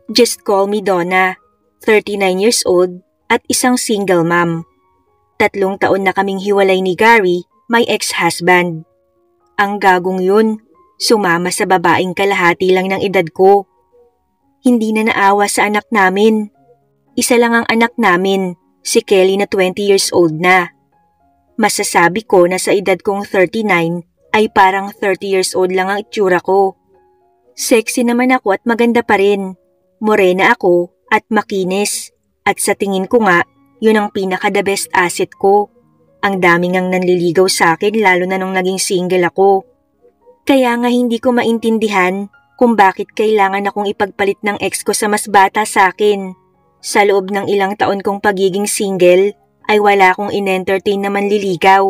Just call me Donna, 39 years old at isang single mom. 3 taon na kaming hiwalay ni Gary, my ex-husband. Ang gagong yun, sumama sa babaeng kalahati lang ng edad ko. Hindi na naawa sa anak namin. Isa lang ang anak namin, si Kelly na 20 years old na. Masasabi ko na sa edad kong 39 ay parang 30 years old lang ang itsura ko. Sexy naman ako at maganda pa rin. Morena ako at makinis. At sa tingin ko nga, yun ang pinaka-the best asset ko. Ang daming ang nanliligaw sa akin lalo na nung naging single ako. Kaya nga hindi ko maintindihan kung bakit kailangan akong ipagpalit ng ex ko sa mas bata sa akin. Sa loob ng ilang taon kong pagiging single, ay wala akong in-entertain na manliligaw.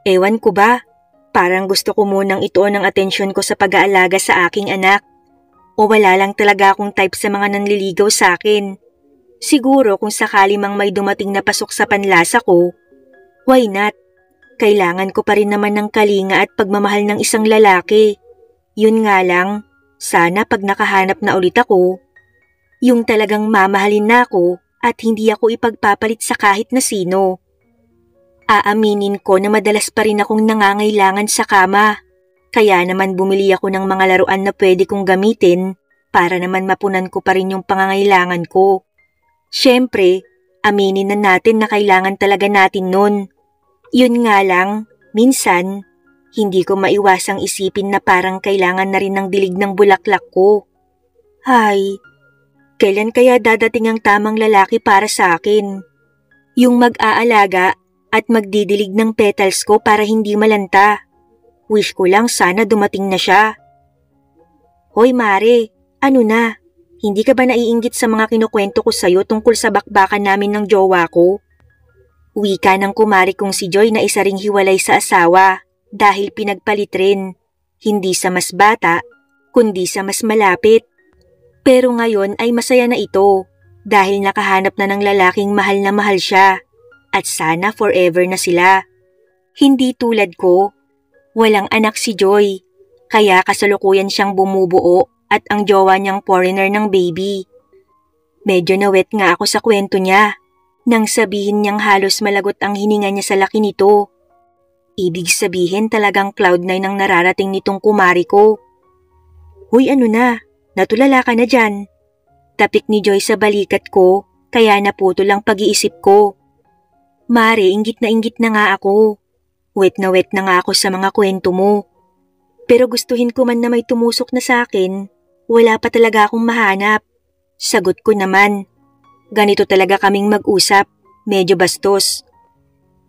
Ewan ko ba, parang gusto ko munang ituon ang atensyon ko sa pag-aalaga sa aking anak. O wala lang talaga akong type sa mga nanliligaw sa akin. Siguro kung sakali mang may dumating na pasok sa panlasa ko, why not? Kailangan ko pa rin naman ng kalinga at pagmamahal ng isang lalaki. Yun nga lang, sana pag nakahanap na ulit ako, yung talagang mamahalin na ako at hindi ako ipagpapalit sa kahit na sino. Aaminin ko na madalas pa rin akong nangangailangan sa kama. Kaya naman bumili ako ng mga laruan na pwede kong gamitin para naman mapunan ko pa rin yung pangangailangan ko. Siyempre, aminin na natin na kailangan talaga natin nun. Yun nga lang, minsan, hindi ko maiwasang isipin na parang kailangan na rin ng dilig ng bulaklak ko. Hay, kailan kaya dadating ang tamang lalaki para sa akin? Yung mag-aalaga at magdidilig ng petals ko para hindi malanta. Wish ko lang sana dumating na siya. Hoy Mare, ano na? Hindi ka ba naiinggit sa mga kinukwento ko sa'yo tungkol sa bakbakan namin ng jowa ko? Wika ng kumari kong si Joy na isa ring hiwalay sa asawa dahil pinagpalit rin. Hindi sa mas bata, kundi sa mas malapit. Pero ngayon ay masaya na ito dahil nakahanap na ng lalaking mahal na mahal siya at sana forever na sila. Hindi tulad ko, walang anak si Joy kaya kasalukuyan siyang bumubuo at ang jowa niyang foreigner ng baby. Medyo nawet nga ako sa kwento niya nang sabihin niyang halos malagot ang hininga niya sa laki nito. Ibig sabihin talagang cloud9 ang nararating nitong kumari ko. Huy ano na? Natulala ka na dyan. Tapik ni Joy sa balikat ko, kaya naputol ang pag-iisip ko. Mare, inggit na nga ako. Wet na nga ako sa mga kwento mo. Pero gustuhin ko man na may tumusok na sa akin, wala pa talaga akong mahanap. Sagot ko naman, ganito talaga kaming mag-usap, medyo bastos.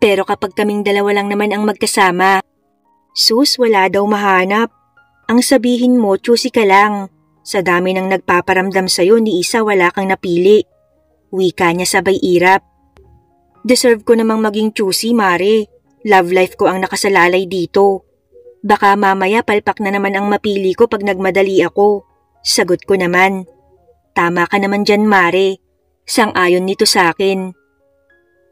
Pero kapag kaming dalawa lang naman ang magkasama, sus wala daw mahanap. Ang sabihin mo, choosy ka lang. Sa dami ng nagpaparamdam sa'yo, ni isa wala kang napili. Wika niya sabay irap. Deserve ko namang maging choosy, Mare. Love life ko ang nakasalalay dito. Baka mamaya palpak na naman ang mapili ko pag nagmadali ako. Sagot ko naman. Tama ka naman dyan, Mare. Sang-ayon nito sa akin.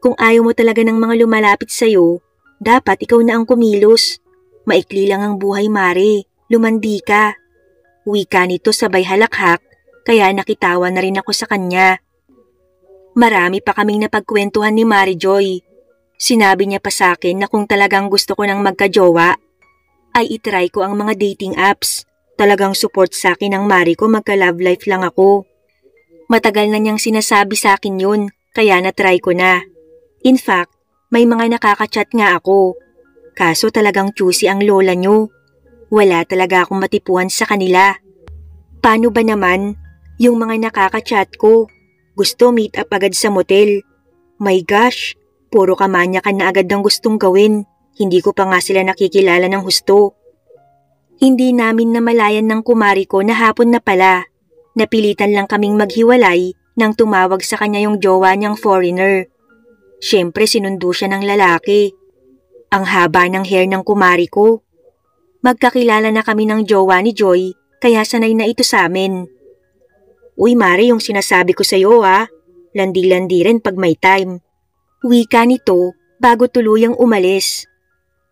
Kung ayaw mo talaga ng mga lumalapit sa'yo, dapat ikaw na ang kumilos. Maikli lang ang buhay, Mare. Lumandi ka. Wika nito sabay halakhak, kaya nakitawa na rin ako sa kanya. Marami pa kaming napagkwentuhan ni Mary Joy. Sinabi niya pa sa akin na kung talagang gusto ko ng magka-jowa, ay itry ko ang mga dating apps. Talagang support sa akin ang Mari ko, magka-love life lang ako. Matagal na niyang sinasabi sa akin yun, kaya na-try ko na. In fact, may mga nakaka-chat nga ako. Kaso talagang choosy ang lola niyo. Wala talaga akong matipuhan sa kanila. Paano ba naman yung mga nakaka-chat ko? Gusto meet up agad sa motel. My gosh, puro kamanyakan na agad ang gustong gawin. Hindi ko pa nga sila nakikilala ng husto. Hindi namin namalayan ng kumari ko na hapon na pala. Napilitan lang kaming maghiwalay nang tumawag sa kanya yung jowa niyang foreigner. Siyempre sinundo siya ng lalaki. Ang haba ng hair ng kumari ko. Magkakilala na kami ng jowa ni Joy, kaya sanay na ito sa amin. Uy Mare, yung sinasabi ko sa'yo ha, landi-landi rin pag may time. Wika nito bago tuluyang umalis.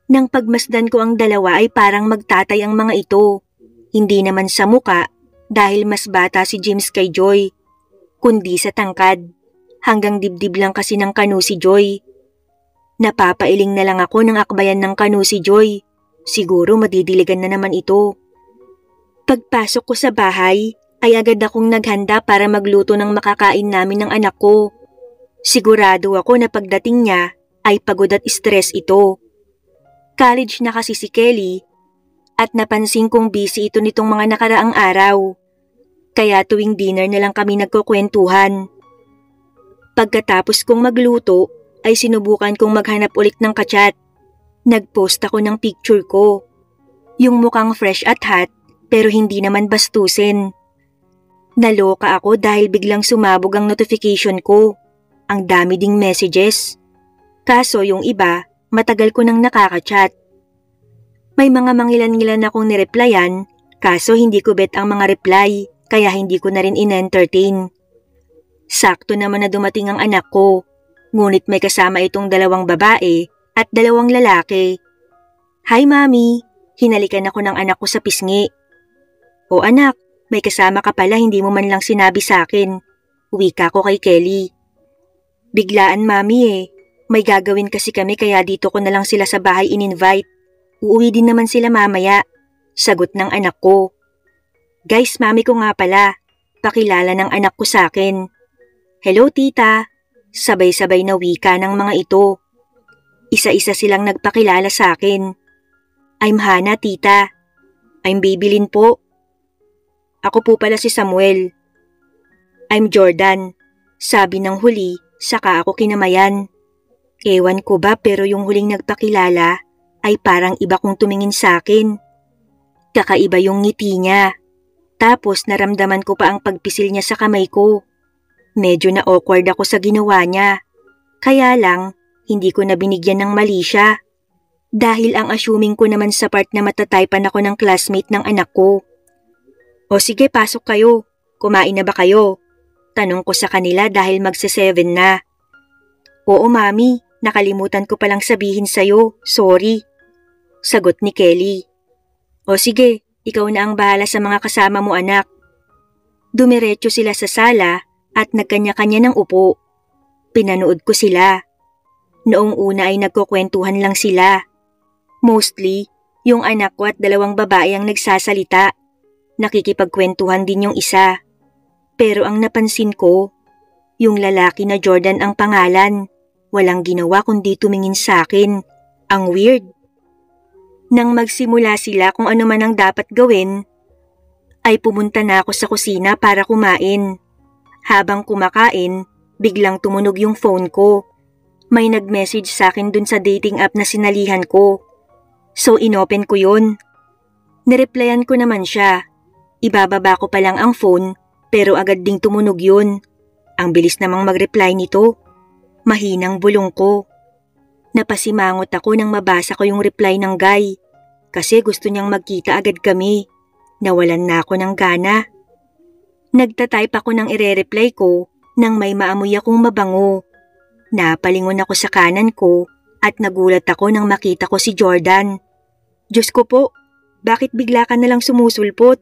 Nang pagmasdan ko ang dalawa ay parang magtatay ang mga ito. Hindi naman sa muka, dahil mas bata si James kay Joy, kundi sa tangkad. Hanggang dibdib lang kasi ng kanu si Joy. Napapailing na lang ako ng akbayan ng kanu si Joy. Siguro madidiligan na naman ito. Pagpasok ko sa bahay, ay agad akong naghanda para magluto ng makakain namin ng anak ko. Sigurado ako na pagdating niya ay pagod at stress ito. College na kasi si Kelly at napansin kong busy ito nitong mga nakaraang araw. Kaya tuwing dinner na lang kami nagkukwentuhan. Pagkatapos kong magluto ay sinubukan kong maghanap ulit ng kachat. Nagpost ako ng picture ko. Yung mukhang fresh at hot pero hindi naman bastusin. Naloka ako dahil biglang sumabog ang notification ko. Ang dami ding messages. Kaso yung iba, matagal ko nang nakakachat. May mga mangilan-ngilan akong nireplyan, kaso hindi ko bet ang mga reply, kaya hindi ko na rin in-entertain. Sakto naman na dumating ang anak ko, ngunit may kasama itong 2 babae at 2 lalaki. Hi mami, hinalikan ako ng anak ko sa pisngi. O anak, may kasama ka pala, hindi mo man lang sinabi sa akin. Wika ko kay Kelly. Biglaan mami may gagawin kasi kami kaya dito ko na lang sila sa bahay in-invite. Uuwi din naman sila mamaya, sagot ng anak ko. Guys, mami ko nga pala, pakilala ng anak ko sa akin. Hello tita, sabay-sabay na wika ng mga ito. Isa-isa silang nagpakilala sa akin. I'm Hana tita. I'm Babylin po. Ako po pala si Samuel. I'm Jordan. Sabi ng huli, saka ako kinamayan. Ewan ko ba pero yung huling nagpakilala ay parang iba kong tumingin sa akin. Kakaiba yung ngiti niya. Tapos naramdaman ko pa ang pagpisil niya sa kamay ko. Medyo na-awkward ako sa ginawa niya. Kaya lang, hindi ko na binigyan ng mali siya. Dahil ang assuming ko naman sa part na matataypan ako ng classmate ng anak ko. O sige, pasok kayo. Kumain na ba kayo? Tanong ko sa kanila dahil magse-7 na. Oo mami, nakalimutan ko palang sabihin sa'yo. Sorry. Sagot ni Kelly. O sige, ikaw na ang bahala sa mga kasama mo anak. Dumiretso sila sa sala at nagkanya-kanya ng upo. Pinanood ko sila. Noong una ay nagkukwentuhan lang sila. Mostly, yung anak ko at 2 babae ang nagsasalita. Nakikipagkwentuhan din yung isa. Pero ang napansin ko, yung lalaki na Jordan ang pangalan. Walang ginawa kundi tumingin sa akin. Ang weird. Nang magsimula sila kung ano man ang dapat gawin, ay pumunta na ako sa kusina para kumain. Habang kumakain, biglang tumunog yung phone ko. May nag-message sa akin dun sa dating app na sinalihan ko. So inopen ko yun. Nireplyan ko naman siya. Ibababa ko pa lang ang phone pero agad ding tumunog yun. Ang bilis namang mag-reply nito. Mahinang bulong ko. Napasimangot ako nang mabasa ko yung reply ng guy. Kasi gusto niyang magkita agad kami. Nawalan na ako ng gana. Nagtatype ako ng ire-reply ko nang may maamoy akong mabango. Napalingon ako sa kanan ko at nagulat ako nang makita ko si Jordan. Diyos ko po, bakit bigla ka nalang sumusulpot?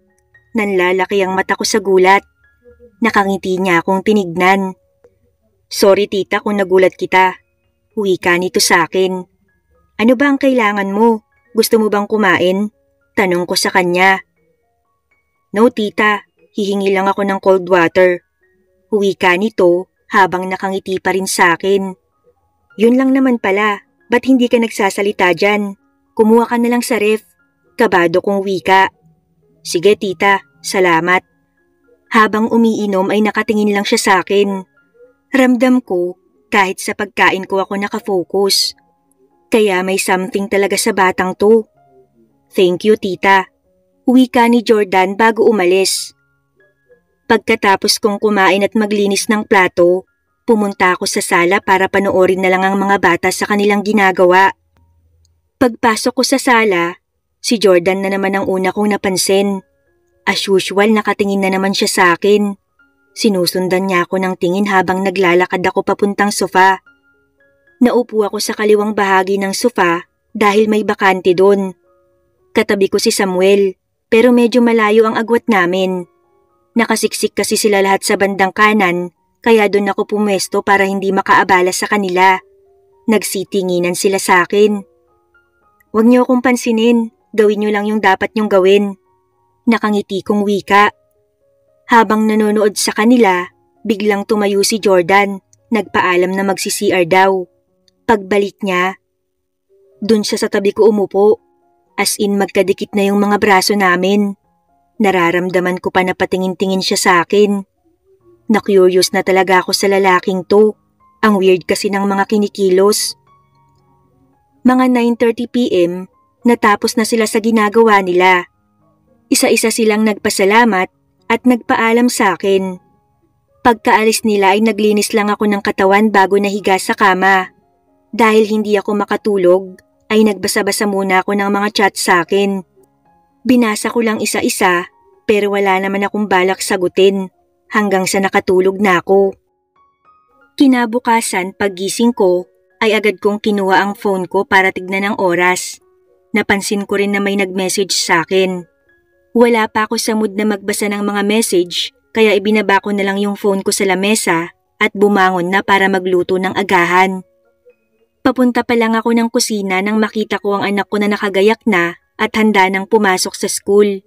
Nanlalaki ang mata ko sa gulat. Nakangiti niya akong tinignan. Sorry tita kung nagulat kita. Wika nito sa akin. Ano ba ang kailangan mo? Gusto mo bang kumain? Tanong ko sa kanya. No tita, hihingi lang ako ng cold water. Wika nito habang nakangiti pa rin sa akin. Yun lang naman pala, ba't hindi ka nagsasalita dyan? Kumuha ka na lang sa ref. Kabado kong wika. Sige tita, salamat. Habang umiinom ay nakatingin lang siya sa akin. Ramdam ko kahit sa pagkain ko ako nakafocus. Kaya may something talaga sa batang to. Thank you tita. Wika ni Jordan bago umalis. Pagkatapos kong kumain at maglinis ng plato, pumunta ako sa sala para panoorin na lang ang mga bata sa kanilang ginagawa. Pagpasok ko sa sala, si Jordan na naman ang una kong napansin. As usual, nakatingin na naman siya sa akin. Sinusundan niya ako ng tingin habang naglalakad ako papuntang sofa. Naupo ako sa kaliwang bahagi ng sofa dahil may bakante doon. Katabi ko si Samuel, pero medyo malayo ang agwat namin. Nakasiksik kasi sila lahat sa bandang kanan, kaya doon ako pumwesto para hindi makaabala sa kanila. Nagsitinginan sila sa akin. "Huwag niyo akong pansinin, gawin niyo lang yung dapat niyong gawin." Nakangiti kong wika. Habang nanonood sa kanila, biglang tumayo si Jordan, nagpaalam na magsi-CR daw. Pagbalik niya, dun siya sa tabi ko umupo, as in magkadikit na yung mga braso namin. Nararamdaman ko pa na patingin-tingin siya sa akin. Na-curious na talaga ako sa lalaking to. Ang weird kasi ng mga kinikilos. Mga 9:30 p.m, natapos na sila sa ginagawa nila. Isa-isa silang nagpasalamat at nagpaalam sa akin. Pagkaalis nila ay naglinis lang ako ng katawan bago nahiga sa kama. Dahil hindi ako makatulog, ay nagbasa-basa muna ako ng mga chat sa akin. Binasa ko lang isa-isa, pero wala naman akong balak sagutin hanggang sa nakatulog na ako. Kinabukasan paggising ko, ay agad kong kinuha ang phone ko para tignan ang oras. Napansin ko rin na may nag-message sa akin. Wala pa ako sa mood na magbasa ng mga message, kaya ibinaba ko na lang yung phone ko sa lamesa at bumangon na para magluto ng agahan. Papunta pa lang ako ng kusina nang makita ko ang anak ko na nakagayak na at handa nang pumasok sa school.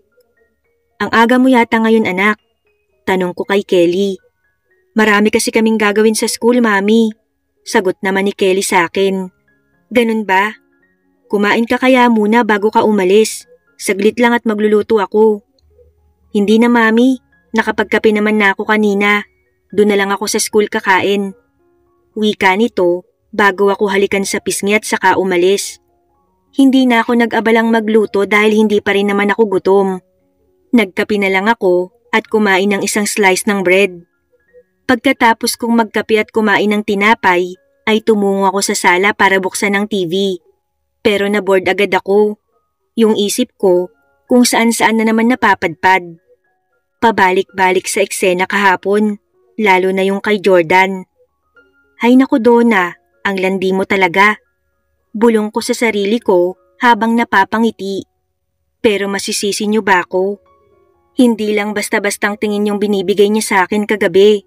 "Ang aga mo yata ngayon, anak?" Tanong ko kay Kelly. "Marami kasi kaming gagawin sa school, Mami." Sagot naman ni Kelly sa akin. "Ganun ba? Kumain ka kaya muna bago ka umalis. Saglit lang at magluluto ako." "Hindi na, Mami. Nakapagkape naman na ako kanina. Doon na lang ako sa school kakain." Wika nito bago ako halikan sa pisngi at saka umalis. Hindi na ako nag-abalang magluto dahil hindi pa rin naman ako gutom. Nagkape na lang ako at kumain ng isang slice ng bread. Pagkatapos kong magkape at kumain ng tinapay, ay tumungo ako sa sala para buksan ang TV. Pero na-bored agad ako. Yung isip ko kung saan-saan na naman napapadpad. Pabalik-balik sa eksena kahapon, lalo na yung kay Jordan. Hay naku Donna, ang landi mo talaga. Bulong ko sa sarili ko habang napapangiti. Pero masisisi niyo ba ako? Hindi lang basta-bastang tingin yung binibigay niya sa akin kagabi.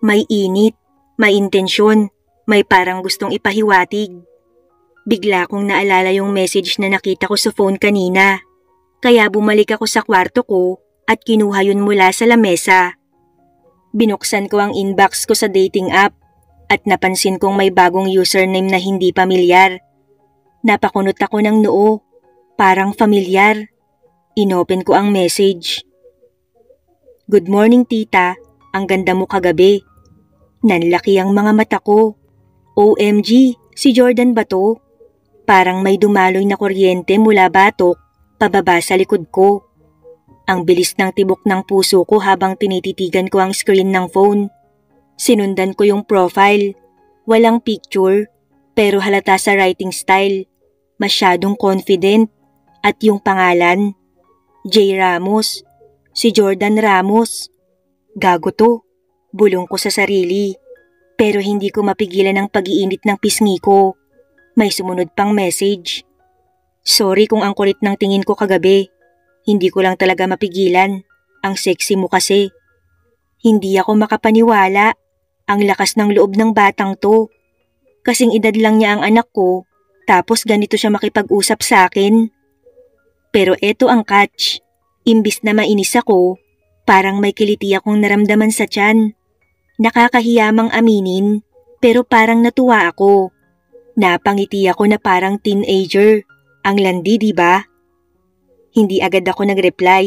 May init, may intensyon, may parang gustong ipahiwatig. Bigla kong naalala yung message na nakita ko sa phone kanina. Kaya bumalik ako sa kwarto ko at kinuha yun mula sa lamesa. Binuksan ko ang inbox ko sa dating app at napansin kong may bagong username na hindi pamilyar. Napakunot ako ng noo, parang familiar. Inopen ko ang message. "Good morning tita, ang ganda mo kagabi." Nanlaki ang mga mata ko. OMG, si Jordan ba to? Parang may dumaloy na kuryente mula batok, pababa sa likod ko. Ang bilis ng tibok ng puso ko habang tinititigan ko ang screen ng phone. Sinundan ko yung profile. Walang picture, pero halata sa writing style. Masyadong confident. At yung pangalan, J. Ramos. Si Jordan Ramos. Gago to. Bulong ko sa sarili. Pero hindi ko mapigilan ang pag-iinit ng pisngi ko. May sumunod pang message. "Sorry kung ang kulit ng tingin ko kagabi. Hindi ko lang talaga mapigilan. Ang sexy mo kasi." Hindi ako makapaniwala. Ang lakas ng loob ng batang to. Kasing edad lang niya ang anak ko, tapos ganito siya makipag-usap sa akin. Pero eto ang catch. Imbis na mainis ako, parang may kiliti akong naramdaman sa tiyan. Nakakahiyamang aminin, pero parang natuwa ako. Napangiti ako na parang teenager. Ang landi, di ba? Hindi agad ako nag-reply.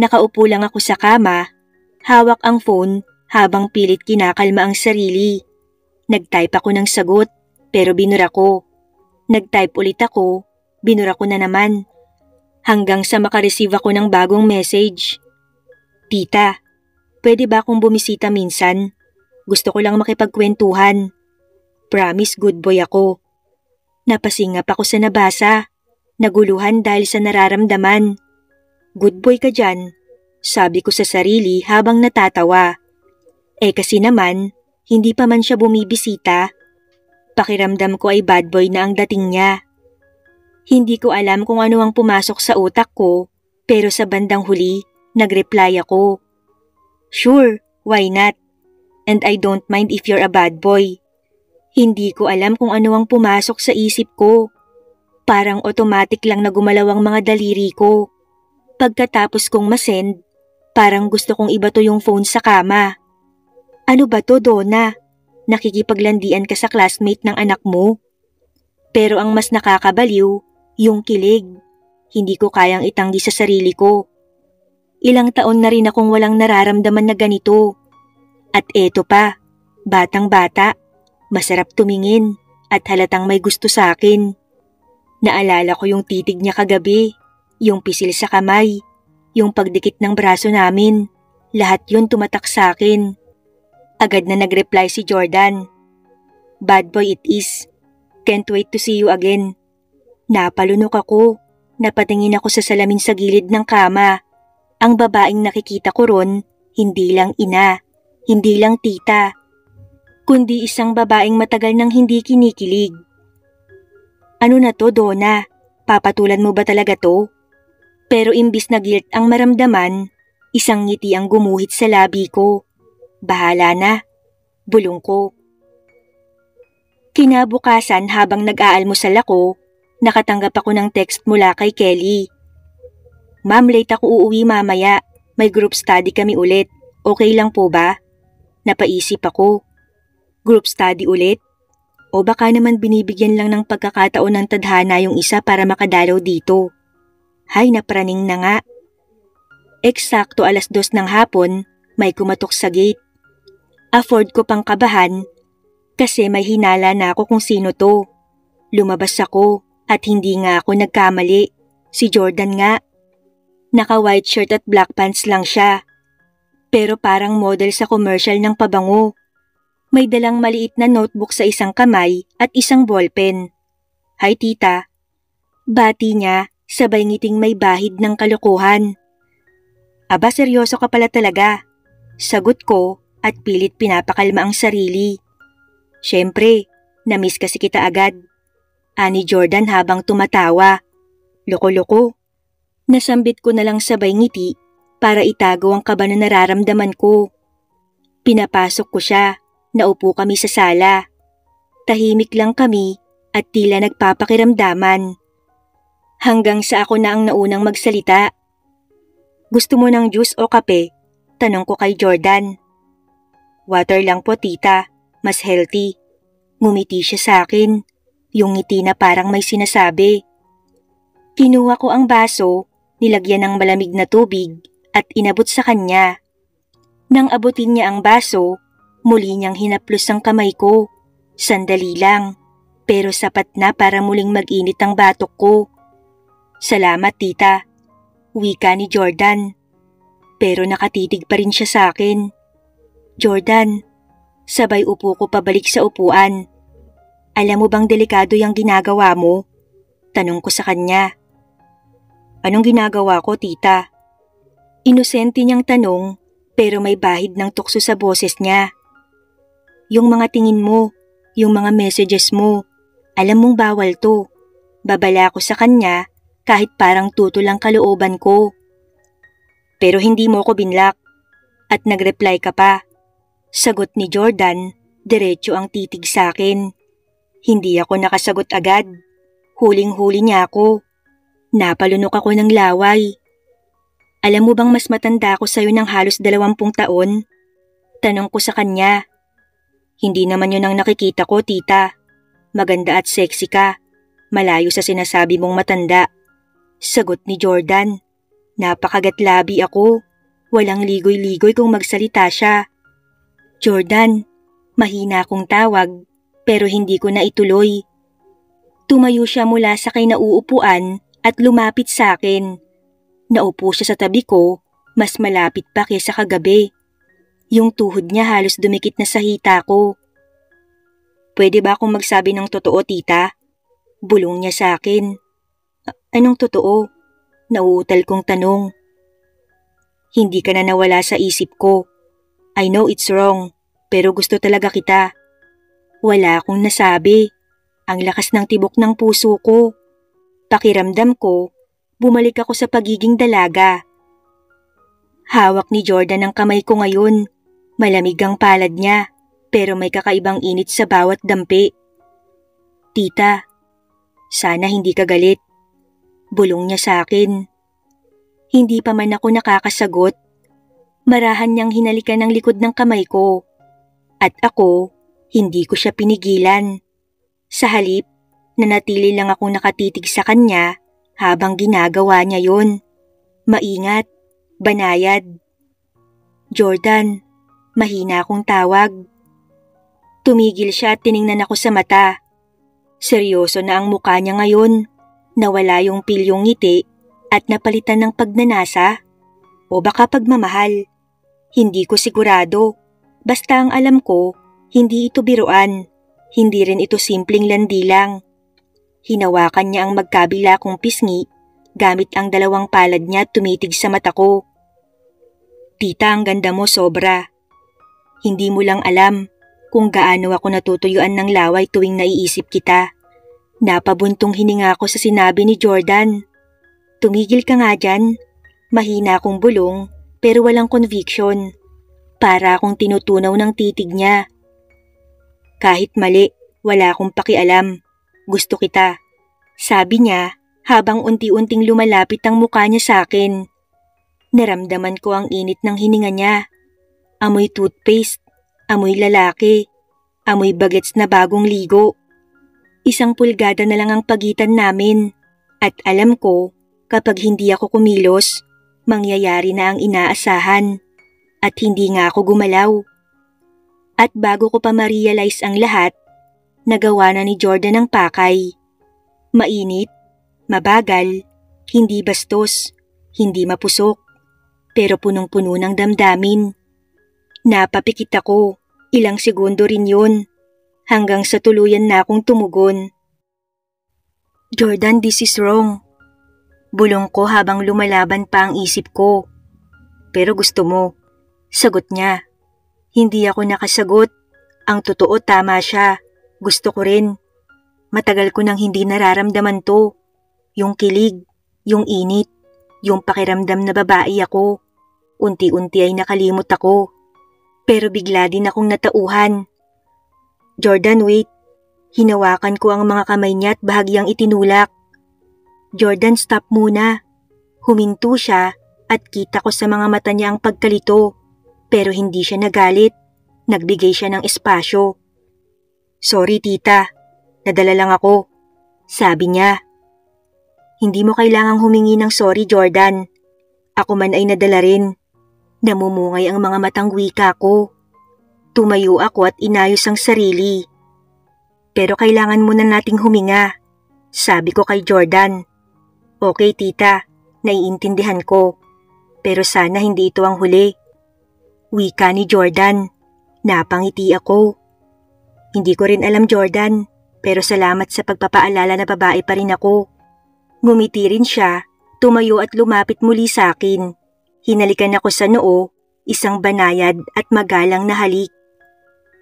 Nakaupo lang ako sa kama, hawak ang phone habang pilit kinakalma ang sarili. Nag-type ako ng sagot, pero binura ko. Nag-type ulit ako, binura ko na naman. Hanggang sa makareceive ako ng bagong message. "Tita, pwede ba akong bumisita minsan? Gusto ko lang makipagkwentuhan. Promise good boy ako." Napasingap ako sa nabasa. Naguluhan dahil sa nararamdaman. "Good boy ka dyan," sabi ko sa sarili habang natatawa. Kasi naman, hindi pa man siya bumibisita. Pakiramdam ko ay bad boy na ang dating niya. Hindi ko alam kung ano ang pumasok sa utak ko, pero sa bandang huli, nag-reply ako. Sure, why not? And I don't mind if you're a bad boy. Hindi ko alam kung ano ang pumasok sa isip ko. Parang automatic lang na gumalaw ang mga daliri ko. Pagkatapos kong masend, parang gusto kong ibato yung phone sa kama. Ano ba to, Donna? Nakikipaglandian ka sa classmate ng anak mo? Pero ang mas nakakabaliw, yung kilig. Hindi ko kayang itanggi sa sarili ko. Ilang taon na rin akong walang nararamdaman na ganito. At eto pa, batang-bata, masarap tumingin at halatang may gusto sa akin. Naalala ko yung titig niya kagabi, yung pisil sa kamay, yung pagdikit ng braso namin. Lahat yun tumatak sa akin. Agad na nag-reply si Jordan. Bad boy it is. Can't wait to see you again. Napalunok ako. Napatingin ako sa salamin sa gilid ng kama. Ang babaeng nakikita ko ron, hindi lang ina, hindi lang tita, kundi isang babaeng matagal nang hindi kinikilig. Ano na to, Donna? Papatulan mo ba talaga to? Pero imbis na guilt ang maramdaman, isang ngiti ang gumuhit sa labi ko. Bahala na, bulong ko. Kinabukasan habang nag-aalmusal ako, nakatanggap ako ng text mula kay Kelly. Ma'am, late ako uuwi mamaya. May group study kami ulit. Okay lang po ba? Napaisip ako. Group study ulit? O baka naman binibigyan lang ng pagkakataon ng tadhana yung isa para makadalaw dito. Hay, napraning na nga. Eksakto 2:00 ng hapon, may kumatok sa gate. Afford ko pang kabahan kasi may hinala na ako kung sino to. Lumabas ako at hindi nga ako nagkamali. Si Jordan nga. Naka-white shirt at black pants lang siya. Pero parang model sa commercial ng pabango. May dalang maliit na notebook sa isang kamay at isang ballpen. Hi tita. Bati niya, sabay ngiting may bahid ng kalokohan. Aba, seryoso ka pala talaga. Sagot ko at pilit pinapakalma ang sarili. Siyempre, namiss kasi kita agad. Ani Jordan habang tumatawa. Loko-loko. Nasambit ko na lang sabay ngiti para itago ang kaba na nararamdaman ko. Pinapasok ko siya, naupo kami sa sala. Tahimik lang kami at tila nagpapakiramdaman. Hanggang sa ako na ang naunang magsalita. Gusto mo ng juice o kape? Tanong ko kay Jordan. Water lang po tita, mas healthy. Ngumiti siya sa akin, yung ngiti na parang may sinasabi. Kinuha ko ang baso, nilagyan ng malamig na tubig at inabot sa kanya. Nang abutin niya ang baso, muli niyang hinaplos ang kamay ko. Sandali lang, pero sapat na para muling mag-init ang batok ko. Salamat tita, wika ni Jordan. Pero nakatitig pa rin siya sa akin. Jordan, sabay upo ko pabalik sa upuan. Alam mo bang delikado yung ginagawa mo? Tanong ko sa kanya. Anong ginagawa ko, tita? Inosente niyang tanong pero may bahid ng tukso sa boses niya. Yung mga tingin mo, yung mga messages mo, alam mong bawal to. Babala ko sa kanya kahit parang tuto lang kalooban ko. Pero hindi mo ko binlock at nag-reply ka pa. Sagot ni Jordan, diretso ang titig sa akin. Hindi ako nakasagot agad. Huling-huli niya ako. Napalunok ako ng laway. Alam mo bang mas matanda ako sa'yo ng halos 20 taon? Tanong ko sa kanya. Hindi naman yun ang nakikita ko, tita. Maganda at sexy ka. Malayo sa sinasabi mong matanda. Sagot ni Jordan. Napakagatlabi ako. Walang ligoy-ligoy kung magsalita siya. Jordan, mahina akong tawag pero hindi ko na ituloy. Tumayo siya mula sa kinauupuan at lumapit sa akin. Naupo siya sa tabi ko, mas malapit pa kaysa kagabi. Yung tuhod niya halos dumikit na sa hita ko. Pwede ba akong magsabi ng totoo, tita? Bulong niya sa akin. Anong totoo? Nauutal kong tanong. Hindi ka na nawala sa isip ko. I know it's wrong, pero gusto talaga kita. Wala akong nasabi. Ang lakas ng tibok ng puso ko. Pakiramdam ko, bumalik ako sa pagiging dalaga. Hawak ni Jordan ang kamay ko ngayon. Malamig ang palad niya, pero may kakaibang init sa bawat dampi. Tita, sana hindi ka galit. Bulong niya sa akin. Hindi pa man ako nakakasagot. Marahan niyang hinalikan ang likod ng kamay ko. At ako, hindi ko siya pinigilan. Sa halip, nanatili lang akong nakatitig sa kanya habang ginagawa niya yun. Maingat, banayad. Jordan, mahina akong tawag. Tumigil siya at tiningnan ako sa mata. Seryoso na ang mukha niya ngayon. Nawala yung pilyong ngiti at napalitan ng pagnanasa. O baka pagmamahal. Hindi ko sigurado. Basta ang alam ko, hindi ito biruan. Hindi rin ito simpleng landi lang. Hinawakan niya ang magkabila kong pisngi gamit ang dalawang palad niya at tumitig sa mata ko. Tita, ang ganda mo sobra. Hindi mo lang alam kung gaano ako natutuyuan ng laway tuwing naiisip kita. Napabuntong hininga ako sa sinabi ni Jordan. Tumigil ka nga dyan. Mahina akong bulong pero walang conviction. Para akong tinutunaw ng titig niya. Kahit mali, wala akong pakialam. Gusto kita. Sabi niya habang unti-unting lumalapit ang mukha niya sa akin. Naramdaman ko ang init ng hininga niya. Amoy toothpaste, amoy lalaki, amoy bagets na bagong ligo. 1 pulgada na lang ang pagitan namin. At alam ko, kapag hindi ako kumilos, mangyayari na ang inaasahan. At hindi nga ako gumalaw. At bago ko pa ma-realize ang lahat, nagawa na ni Jordan ang pakay. Mainit, mabagal, hindi bastos, hindi mapusok, pero punong-puno ng damdamin. Napapikit ako, ilang segundo rin yun, hanggang sa tuluyan na akong tumugon. Jordan, this is wrong. Bulong ko habang lumalaban pa ang isip ko. Pero gusto mo, sagot niya. Hindi ako nakasagot. Ang totoo, tama siya. Gusto ko rin. Matagal ko nang hindi nararamdaman to. Yung kilig, yung init, yung pakiramdam na babae ako. Unti-unti ay nakalimot ako. Pero bigla din akong natauhan. Jordan, wait. Hinawakan ko ang mga kamay niya at bahagyang itinulak. Jordan, stop muna. Huminto siya at kita ko sa mga mata niya ang pagkalito. Pero hindi siya nagalit. Nagbigay siya ng espasyo. Sorry tita, nadala lang ako. Sabi niya. Hindi mo kailangang humingi ng sorry, Jordan. Ako man ay nadala rin. Namumungay ang mga matang wika ko. Tumayo ako at inayos ang sarili. Pero kailangan muna nating huminga. Sabi ko kay Jordan. Okay tita, naiintindihan ko. Pero sana hindi ito ang huli. Wika ni Jordan. Napangiti ako. Hindi ko rin alam, Jordan, pero salamat sa pagpapaalala na babae pa rin ako. Ngumiti rin siya, tumayo at lumapit muli sa akin. Hinalikan ako sa noo, isang banayad at magalang na halik.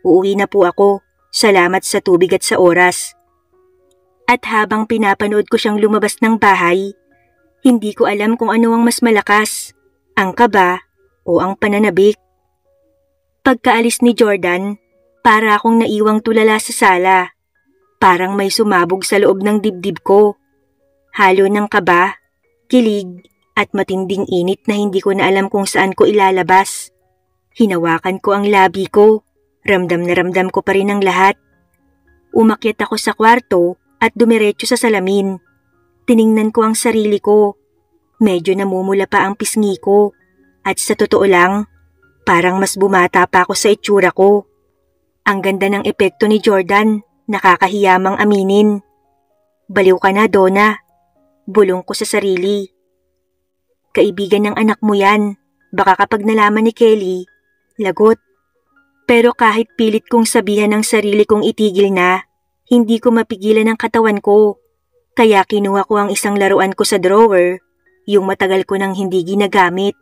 Uuwi na po ako. Salamat sa tubig at sa oras. At habang pinapanood ko siyang lumabas ng bahay, hindi ko alam kung ano ang mas malakas, ang kaba o ang pananabik. Pagkaalis ni Jordan, para akong naiwang tulala sa sala. Parang may sumabog sa loob ng dibdib ko. Halo ng kaba, kilig, at matinding init na hindi ko na alam kung saan ko ilalabas. Hinawakan ko ang labi ko. Ramdam na ramdam ko pa rin ang lahat. Umakyat ako sa kwarto at dumiretso sa salamin. Tiningnan ko ang sarili ko. Medyo namumula pa ang pisngi ko. At sa totoo lang, parang mas bumata pa ako sa itsura ko. Ang ganda ng epekto ni Jordan, nakakahiyamang aminin. Baliw ka na, Donna. Bulong ko sa sarili. Kaibigan ng anak mo yan. Baka kapag nalaman ni Kelly, lagot. Pero kahit pilit kong sabihan ng sarili kong itigil na, hindi ko mapigilan ang katawan ko. Kaya kinuha ko ang isang laruan ko sa drawer, yung matagal ko nang hindi ginagamit.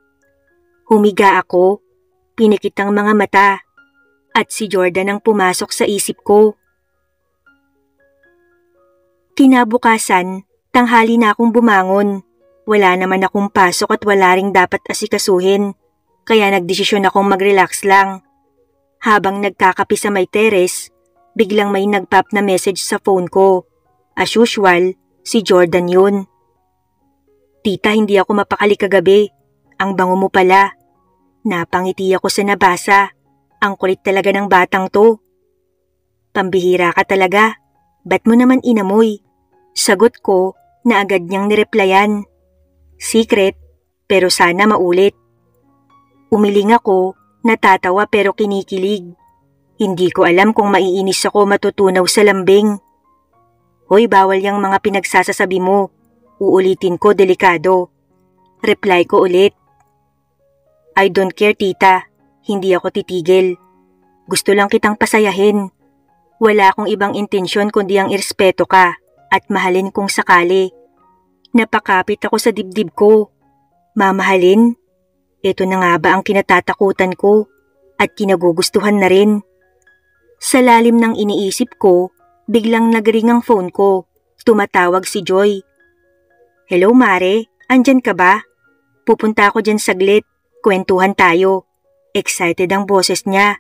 Humiga ako, pinikit ang mga mata, at si Jordan ang pumasok sa isip ko. Kinabukasan, tanghali na akong bumangon. Wala naman akong pasok at wala ring dapat asikasuhin. kaya nagdesisyon akong mag-relax lang. Habang nagkakape sa may terrace, biglang may nag-pop na message sa phone ko. As usual, si Jordan yun. Tita, hindi ako mapakali kagabi. Ang bango mo pala. Napangiti ako sa nabasa. Ang kulit talaga ng batang to. Pambihira ka talaga. Ba't mo naman inamoy? Sagot ko na agad niyang nireplyan. Secret, pero sana maulit. Umiling ako, natatawa pero kinikilig. Hindi ko alam kung maiinis ako matutunaw sa lambing. Hoy, bawal yang mga pinagsasasabi mo. Uulitin ko, delikado. Reply ko ulit. I don't care, tita. Hindi ako titigil. Gusto lang kitang pasayahin. Wala akong ibang intensyon kundi ang irespeto ka at mahalin kung sakali. Napakapit ako sa dibdib ko. Mamahalin? Ito na nga ba ang kinatatakutan ko at kinagugustuhan na rin? Sa lalim ng iniisip ko, biglang nagring ang phone ko. Tumatawag si Joy. Hello Mare, andyan ka ba? Pupunta ako dyan saglit. Kwentuhan tayo. Excited ang boses niya.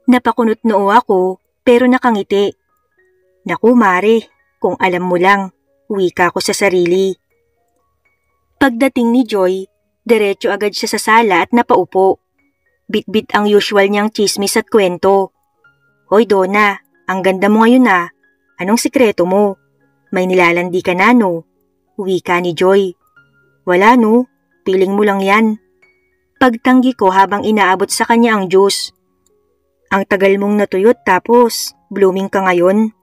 Napakunot noo ako pero nakangiti. Naku Mare, kung alam mo lang, wika ko sa sarili. Pagdating ni Joy, diretso agad siya sa sala at napaupo. Bit-bit ang usual niyang chismis at kwento. Hoy Donna, ang ganda mo ngayon ah. Anong sikreto mo? May nilalandi ka na no? Wika ni Joy. Wala no, piling mo lang yan. Pagtanggi ko habang inaabot sa kanya ang juice. Ang tagal mong natuyot tapos blooming ka ngayon.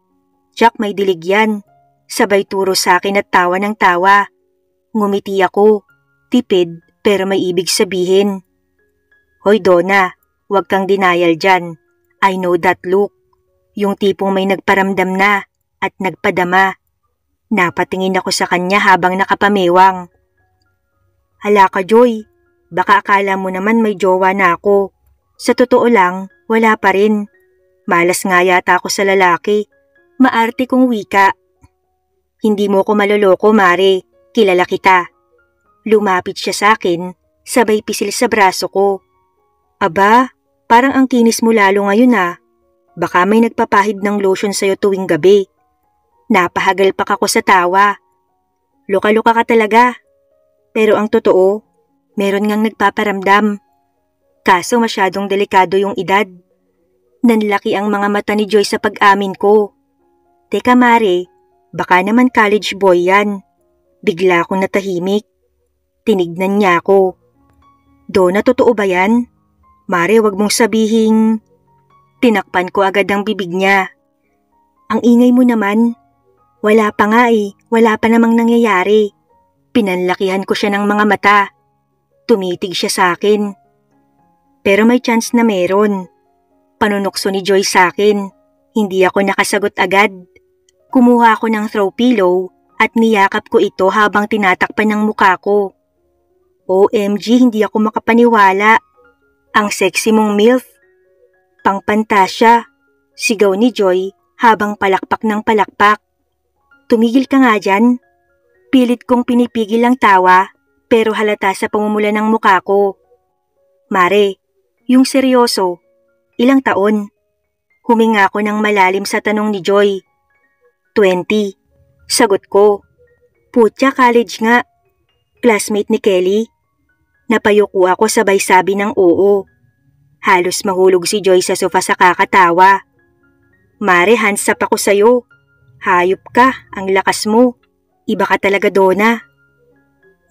Jack, may dilig yan. Sabay turo sa akin at tawa ng tawa. Ngumiti ako, tipid pero may ibig sabihin. Hoy Donna, huwag kang denial dyan. I know that look. Yung tipong may nagparamdam na at nagpadama. Napatingin ako sa kanya habang nakapamewang. Hala ka Joy, baka akala mo naman may jowa na ako. Sa totoo lang, wala pa rin. Malas nga yata ako sa lalaki. Maarte kong wika. Hindi mo ko maloloko, Mare. Kilala kita. Lumapit siya sa akin, sabay pisil sa braso ko. Aba, parang ang kinis mo lalo ngayon ah. Baka may nagpapahid ng lotion sa'yo tuwing gabi. Napahagalpak ako sa tawa. Luka-luka ka talaga. Pero ang totoo, meron ngang nagpaparamdam. Kaso masyadong delikado yung edad. Nanlaki ang mga mata ni Joy sa pag-amin ko. Teka Mare, baka naman college boy yan. Bigla akong natahimik. Tinignan niya ako. Donna, totoo ba yan? Mare, wag mong sabihing... Tinakpan ko agad ang bibig niya. Ang ingay mo naman. Wala pa nga eh, wala pa namang nangyayari. Pinanlakihan ko siya ng mga mata. Tumitig siya sa akin. Pero may chance na meron. Panunokso ni Joy sa akin. Hindi ako nakasagot agad. Kumuha ako ng throw pillow at niyakap ko ito habang tinatakpan ng muka ko. OMG, hindi ako makapaniwala. Ang sexy mong MILF. Pangpantasya, sigaw ni Joy habang palakpak ng palakpak. Tumigil ka nga dyan. Pilit kong pinipigil ang tawa pero halata sa pamumula ng muka ko. Mare, yung seryoso, ilang taon? Huminga ako ng malalim sa tanong ni Joy. 20. Sagot ko. Putya, college nga. Classmate ni Kelly. Napayuko ako sabay sabi ng oo. Halos mahulog si Joy sa sofa sa kakatawa. Mare, hands up ako sa'yo. Hayop ka, ang lakas mo. Iba ka talaga, Donna.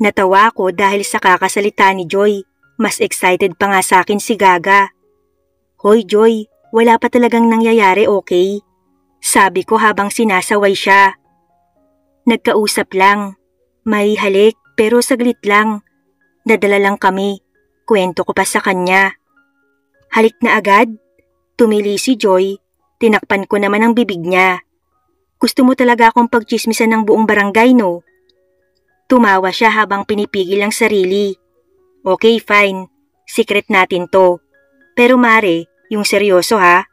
Natawa ako dahil sa kakasalita ni Joy. Mas excited pa nga sa akin si Gaga. Hoy Joy, wala pa talagang nangyayari, okay? Sabi ko habang sinasaway siya. Nagkausap lang. May halik pero saglit lang. Nadala lang kami. Kwento ko pa sa kanya. Halik na agad? Tumili si Joy. Tinakpan ko naman ang bibig niya. Gusto mo talaga akong pagchismisan ng buong barangay, no? Tumawa siya habang pinipigil ang sarili. Okay, fine. Secret natin to. Pero Mare, yung seryoso ha?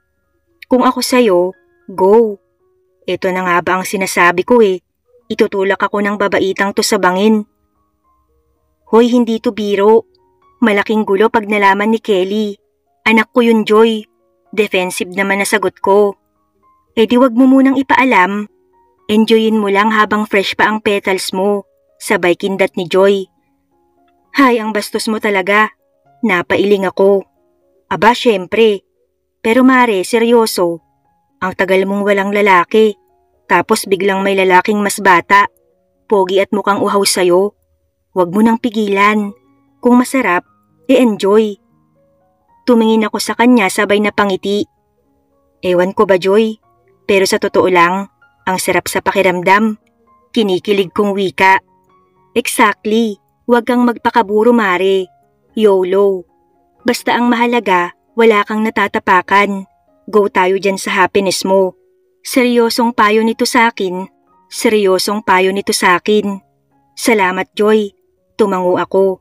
Kung ako sa'yo, go. Ito na nga ba ang sinasabi ko eh. Itutulak ako ng babaitang to sa bangin. Hoy, hindi to biro. Malaking gulo pag nalaman ni Kelly. Anak ko yun, Joy. Defensive naman na sagot ko. Eh di wag mo munang ipaalam. Enjoyin mo lang habang fresh pa ang petals mo. Sabay kindat ni Joy. Hay, ang bastos mo talaga. Napailing ako. Aba, syempre. Pero mare, seryoso. Ang tagal mong walang lalaki. Tapos biglang may lalaking mas bata. Pogi at mukhang uhaw sa'yo. Wag mo nang pigilan. Kung masarap, enjoy. Tumingin ako sa kanya sabay na pangiti. Ewan ko ba, Joy? Pero sa totoo lang, ang sarap sa pakiramdam. Kinikilig kong wika. Exactly. Huwag kang magpakaburo, mare. YOLO. Basta ang mahalaga, wala kang natatapakan. Go tayo dyan sa happiness mo. Seryosong payo nito sa akin. Seryosong payo nito sa akin. Salamat, Joy. Tumango ako.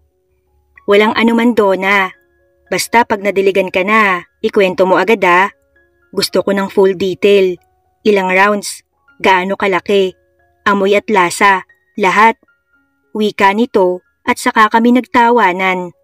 Walang anuman, Donna. Basta pag nadiligan ka na, ikwento mo agad ah. Gusto ko ng full detail. Ilang rounds, gaano kalaki, amoy at lasa, lahat. Wika nito at saka kami nagtawanan.